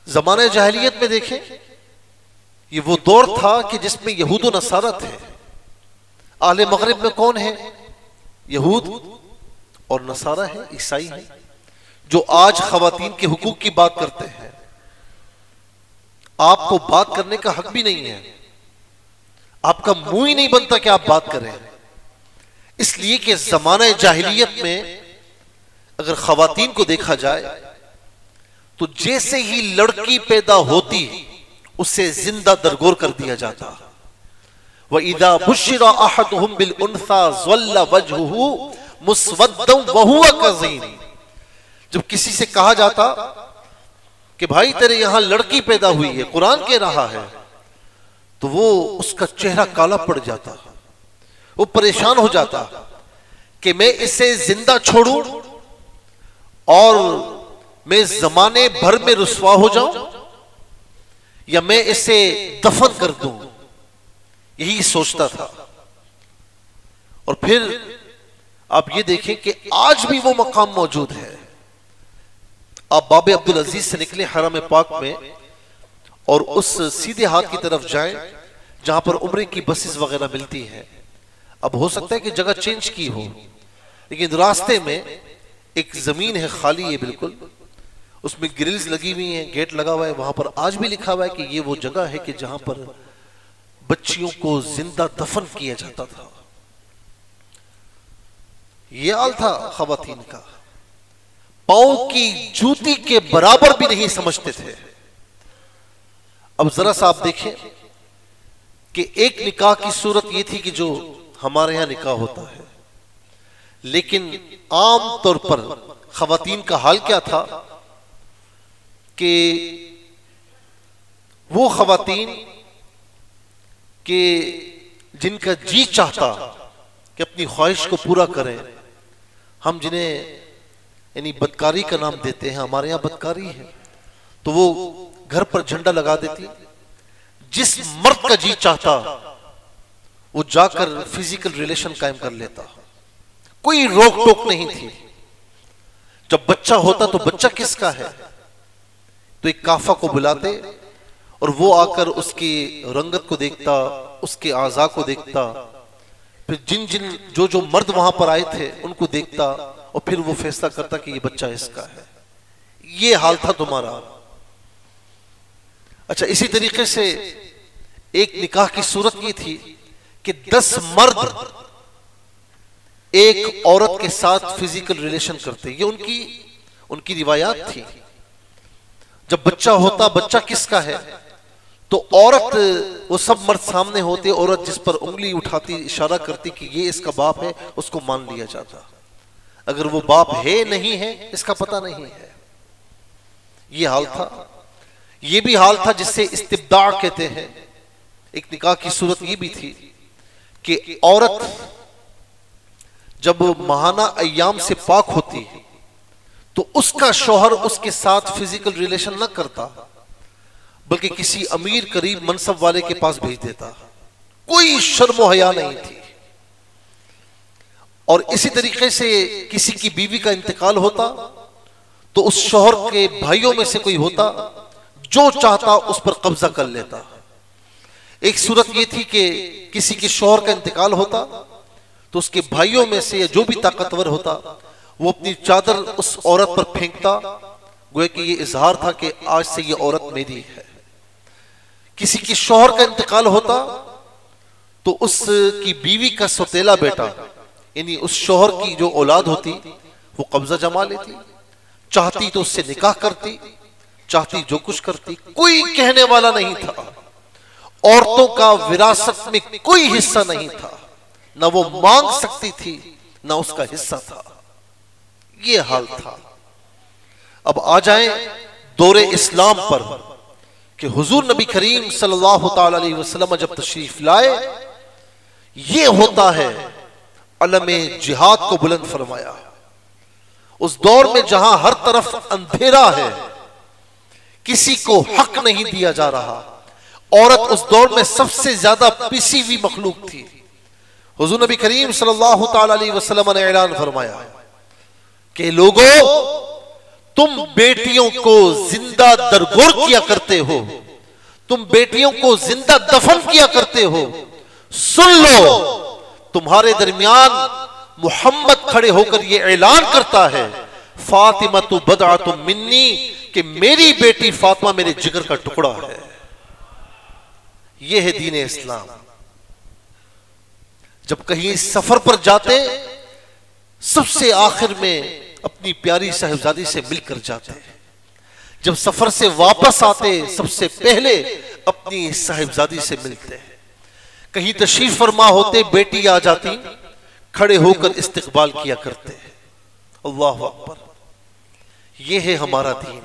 जमाने जाहिलियत में देखें, ये वो दौर था कि जिसमें यहूद व नसारा थे। आले मगरिब में कौन है? यहूद और नसारा है, ईसाई है, जो आज खवातीन के हुकूक की बात करते हैं। आपको बात करने का हक भी नहीं है, आपका मुंह ही नहीं बनता कि आप बात करें, इसलिए कि जमाने जाहिलियत में अगर खवातीन को देखा जाए तो जैसे ही लड़की पैदा होती उसे जिंदा दरगोर कर दिया जाता। व इदा बुशिरा अहदुहुम बिल उन्सा ज़ल्ला वजहुहु मुस्वद्दन व हुवा कज़ीम। जब किसी से कहा जाता कि भाई तेरे यहां लड़की पैदा हुई है, कुरान कह रहा है, तो वो उसका चेहरा काला पड़ जाता, वो परेशान हो जाता कि मैं इसे जिंदा छोड़ूं और मैं जमाने भर में रुसवा हो जाऊं या मैं इसे दफन कर दूं, यही सोचता था। और फिर आप ये देखें कि आज भी वो मकाम मौजूद है। आप बाबे अब्दुल अजीज से निकले हरम पाक में और उस सीधे हाथ की तरफ जाएं जहां पर उम्रे की बसेस वगैरह मिलती हैं। अब हो सकता है कि जगह चेंज की हो, लेकिन रास्ते में एक जमीन है, खाली है बिल्कुल, उसमें ग्रिल्स लगी हुई हैं, गेट लगा हुआ है, वहां पर आज भी लिखा हुआ है कि ये वो जगह है कि जहां पर बच्चियों को जिंदा दफन किया जाता था। ये हाल था खवातीन का, पांव की जूती के बराबर भी नहीं समझते थे। अब जरा सा आप देखें कि एक निकाह की सूरत ये थी कि जो हमारे यहां निकाह होता है, लेकिन आम तौर पर खवातीन का हाल क्या था कि वो खवातीन के जिनका जी चाहता कि अपनी ख्वाहिश को पूरा करें, हम जिन्हें यानी बदकारी का नाम देते हैं, हमारे यहां बदकारी है, तो वो घर पर झंडा लगा देती। जिस मर्द का जी चाहता वो जाकर फिजिकल रिलेशन कायम कर लेता, कोई रोक टोक नहीं थी। जब बच्चा होता तो बच्चा किसका है, तो एक काफा को बुलाते और वो आकर उसकी रंगत को देखता, उसके आज़ा को देखता, फिर जिन जिन जो जो मर्द वहां पर आए थे उनको देखता और फिर वो फैसला करता कि ये बच्चा इसका है। ये हाल था तुम्हारा। अच्छा, इसी तरीके से एक निकाह की सूरत ये थी कि 10 मर्द एक औरत के साथ फिजिकल रिलेशन करते, ये उनकी रिवायात थी। जब बच्चा होता, बच्चा किसका है, तो औरत, वो सब मर्द सामने होते, औरत जिस पर उंगली उठाती, इशारा करती कि ये इसका बाप है, उसको मान लिया जाता। अगर वो बाप है नहीं है, इसका पता नहीं है। ये हाल था। ये भी हाल था जिससे इस्तिब्दा कहते हैं। एक निकाह की सूरत ये भी थी कि औरत जब महाना अय्याम से पाक होती तो उसका शौहर उसके साथ फिजिकल रिलेशन न करता, बल्कि किसी अमीर करीब मनसब वाले के पास भेज देता। कोई शर्म हया नहीं थी। और इसी तरीके से किसी की बीवी का इंतकाल होता तो उस शौहर के भाइयों में से कोई होता, जो चाहता उस पर कब्जा कर लेता। एक सूरत यह थी कि किसी के शौहर का इंतकाल होता तो उसके भाइयों में से जो भी ताकतवर होता वो अपनी चादर उस औरत पर फेंकता, गोया कि ये इजहार था कि आज से ये औरत मेरी है। किसी के शौहर का इंतकाल होता तो उसकी बीवी का सौतेला बेटा, यानी उस शौहर की जो औलाद होती, वो कब्जा जमा लेती। चाहती तो उससे निकाह करती, चाहती जो कुछ करती, कोई कहने वाला नहीं था। औरतों का विरासत में कोई हिस्सा नहीं था, ना वो मांग सकती थी ना उसका हिस्सा था। ये हाल था। अब आ जाएं दौरे इस्लाम पर कि हुजूर नबी करीम सल्लल्लाहु ताला अलैहि वसल्लम जब तशरीफ लाए, ये होता है अलमे जिहाद को बुलंद फरमाया। उस दौर में जहां हर तरफ अंधेरा है, किसी को हक नहीं दिया जा रहा, औरत उस दौर में सबसे ज्यादा पिसी हुई मखलूक थी। हुजूर नबी करीम सल्लल्लाहु ताला अलैहि वसल्लम ने ऐलान फरमाया कि लोगों, तुम बेटियों को जिंदा दरगोर किया करते हो, तुम बेटियों को जिंदा दफन किया करते हो। सुन लो, तुम्हारे दरमियान मोहम्मद खड़े होकर यह ऐलान करता है, फातिमा तु बदअतु मिन्नी, कि मेरी बेटी फातिमा मेरे जिगर का टुकड़ा है। यह है दीन इस्लाम। जब कहीं सफर पर जाते, सबसे आखिर में अपनी प्यारी साहिबजादी से मिलकर जाते, जब सफर से वापस आते सबसे पहले अपनी साहिबजादी से मिलते। कहीं तशरीफ फरमा होते, बेटी आ जाती, खड़े होकर इस्तकबाल किया करते। अल्लाह अकबर। यह है हमारा दीन।